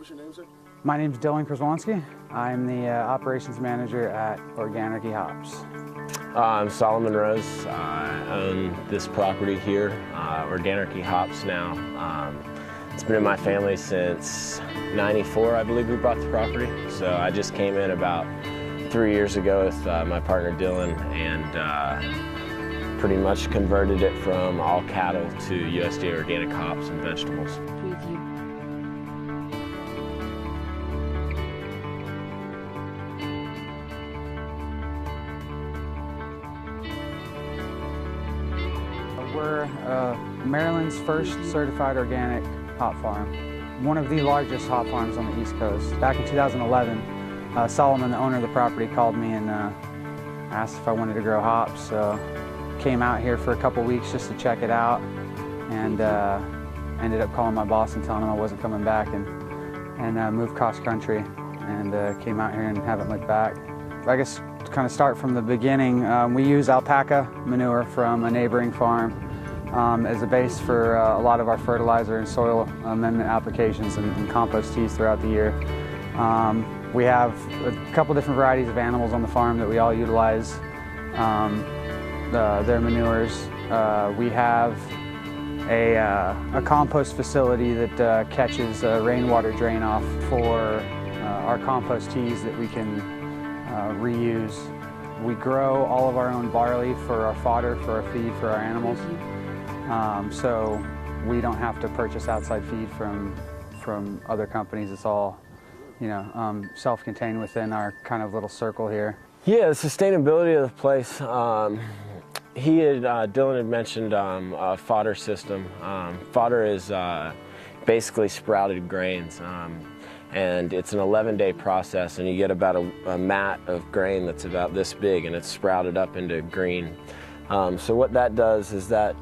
What's your name, sir? My name is Dylan Kraswanski. I'm the operations manager at Organarchy Hops. I'm Solomon Rose. I own this property here, Organarchy Hops now. It's been in my family since '94, I believe we bought the property. So I just came in about 3 years ago with my partner Dylan and pretty much converted it from all cattle to USDA organic hops and vegetables. We're Maryland's first certified organic hop farm, one of the largest hop farms on the East Coast. Back in 2011, Solomon, the owner of the property, called me and asked if I wanted to grow hops. So came out here for a couple weeks just to check it out, and ended up calling my boss and telling him I wasn't coming back, and moved cross country and came out here and haven't looked back. I guess to kind of start from the beginning, we use alpaca manure from a neighboring farm as a base for a lot of our fertilizer and soil amendment applications and compost teas throughout the year. We have a couple different varieties of animals on the farm that we all utilize their manures. We have a compost facility that catches rainwater drain off for our compost teas that we can reuse. We grow all of our own barley for our fodder, for our feed for our animals. So we don't have to purchase outside feed from other companies. It's all, self-contained within our kind of little circle here. Yeah, the sustainability of the place. Dylan had mentioned a fodder system. Fodder is basically sprouted grains. And it's an 11-day process, and you get about a mat of grain that's about this big, and it's sprouted up into green. So what that does is that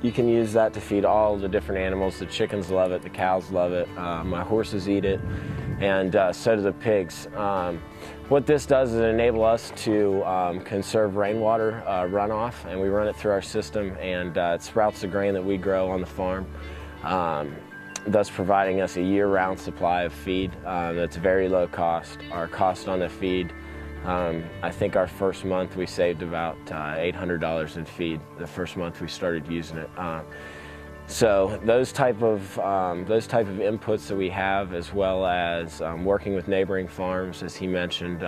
you can use that to feed all the different animals. The chickens love it, the cows love it, my horses eat it, and so do the pigs. What this does is enable us to conserve rainwater runoff, and we run it through our system, and it sprouts the grain that we grow on the farm, thus providing us a year-round supply of feed that's very low cost. Our cost on the feed, I think our first month we saved about $800 in feed the first month we started using it. So those type of inputs that we have, as well as working with neighboring farms, as he mentioned,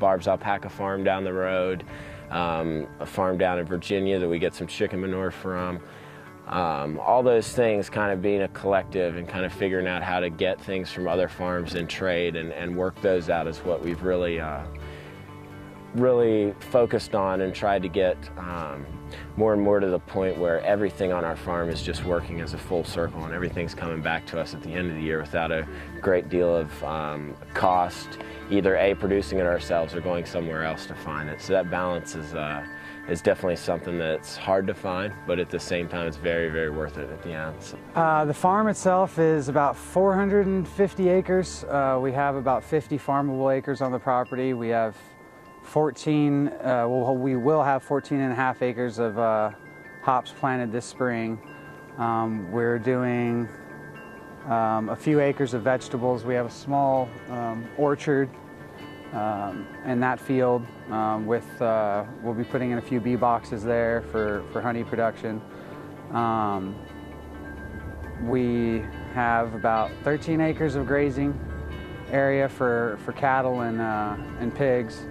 Barb's alpaca farm down the road, a farm down in Virginia that we get some chicken manure from. All those things kind of being a collective and kind of figuring out how to get things from other farms in trade and work those out is what we've really focused on, and tried to get more and more to the point where everything on our farm is just working as a full circle, and everything's coming back to us at the end of the year without a great deal of cost, either producing it ourselves or going somewhere else to find it. So that balance is definitely something that's hard to find, but at the same time it's very, very worth it at the end. So. The farm itself is about 450 acres. We have about 50 farmable acres on the property. We have we will have 14 and a half acres of hops planted this spring. We're doing a few acres of vegetables. We have a small orchard in that field we'll be putting in a few bee boxes there for honey production. We have about 13 acres of grazing area for cattle and pigs.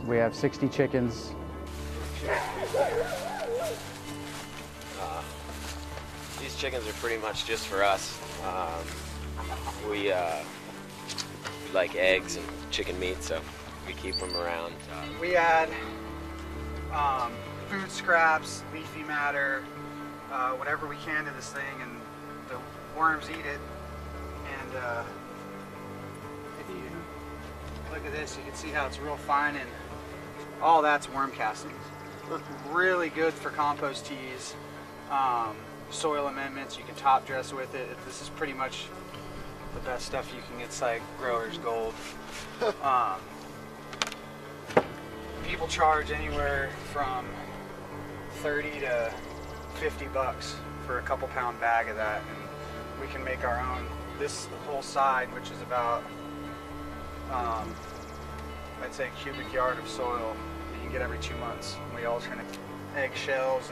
We have 60 chickens. These chickens are pretty much just for us. We like eggs and chicken meat, so we keep them around. We add food scraps, leafy matter, whatever we can to this thing, and the worms eat it. And if you look at this, you can see how it's real fine, and all that's worm castings. Really good for compost teas, soil amendments. You can top dress with it. This is pretty much the best stuff you can get. It's like growers gold. People charge anywhere from 30 to 50 bucks for a couple pound bag of that, and we can make our own this whole side, which is about, I'd say a cubic yard of soil that you get every 2 months. We alternate eggshells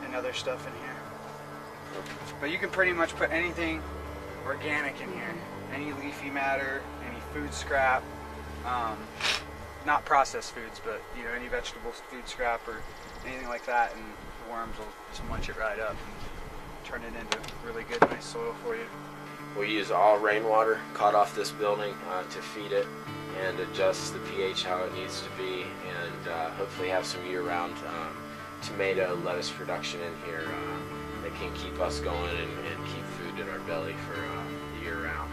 and other stuff in here. But you can pretty much put anything organic in here. Any leafy matter, any food scrap, not processed foods, but you know, any vegetable food scrap or anything like that, and the worms will just munch it right up and turn it into really good, nice soil for you. We use all rainwater caught off this building to feed it and adjust the pH how it needs to be, and hopefully have some year-round tomato and lettuce production in here that can keep us going and keep food in our belly for year-round.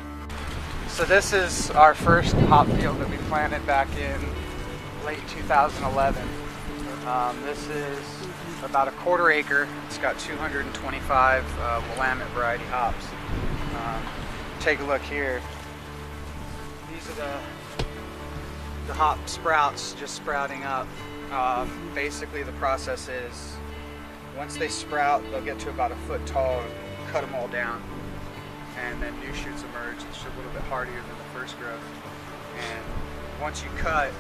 So this is our first hop field that we planted back in late 2011. This is about a 1/4 acre. It's got 225 Willamette variety hops. Take a look here. These are the hop sprouts just sprouting up. Basically the process is, once they sprout, they'll get to about 1 foot tall and cut them all down. And then new shoots emerge. It's a little bit hardier than the first growth. And once you cut,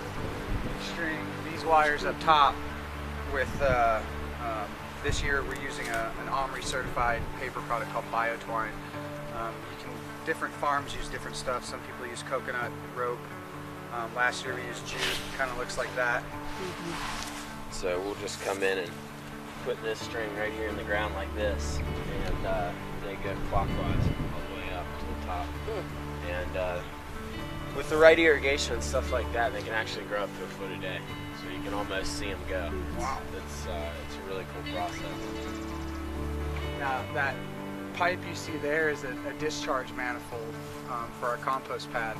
string these wires up top with, this year we're using an OMRI certified paper product called BioTwine. Different farms use different stuff. Some people use coconut rope. Last year we used jute. Kind of looks like that. So we'll just come in and put this string right here in the ground like this, and they go clockwise all the way up to the top. And with the right irrigation and stuff like that, they can actually grow up to 1 foot a day. So you can almost see them go. Wow. It's a really cool process. Now that pipe you see there is a discharge manifold for our compost pad.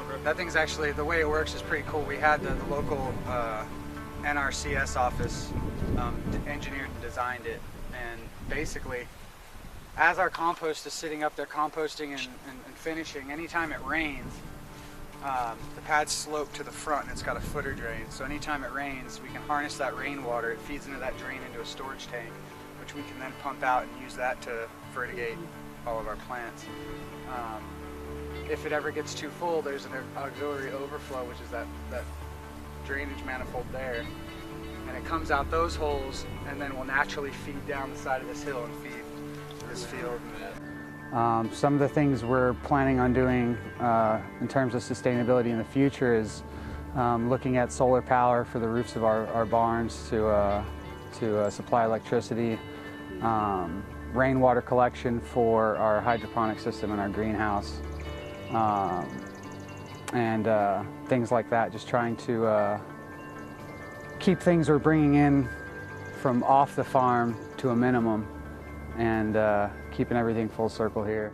Okay. That thing's actually, the way it works is pretty cool. We had the local NRCS office engineered and designed it, and basically as our compost is sitting up there composting and finishing, anytime it rains, the pad's sloped to the front and it's got a footer drain. So anytime it rains, we can harness that rainwater. It feeds into that drain into a storage tank, which we can then pump out and use that to fertigate all of our plants. If it ever gets too full, there's an auxiliary overflow, which is that drainage manifold there, and it comes out those holes and then will naturally feed down the side of this hill and feed this field. Some of the things we're planning on doing in terms of sustainability in the future is looking at solar power for the roofs of our barns to supply electricity, rainwater collection for our hydroponic system in our greenhouse, and things like that, just trying to keep things we're bringing in from off the farm to a minimum, and keeping everything full circle here.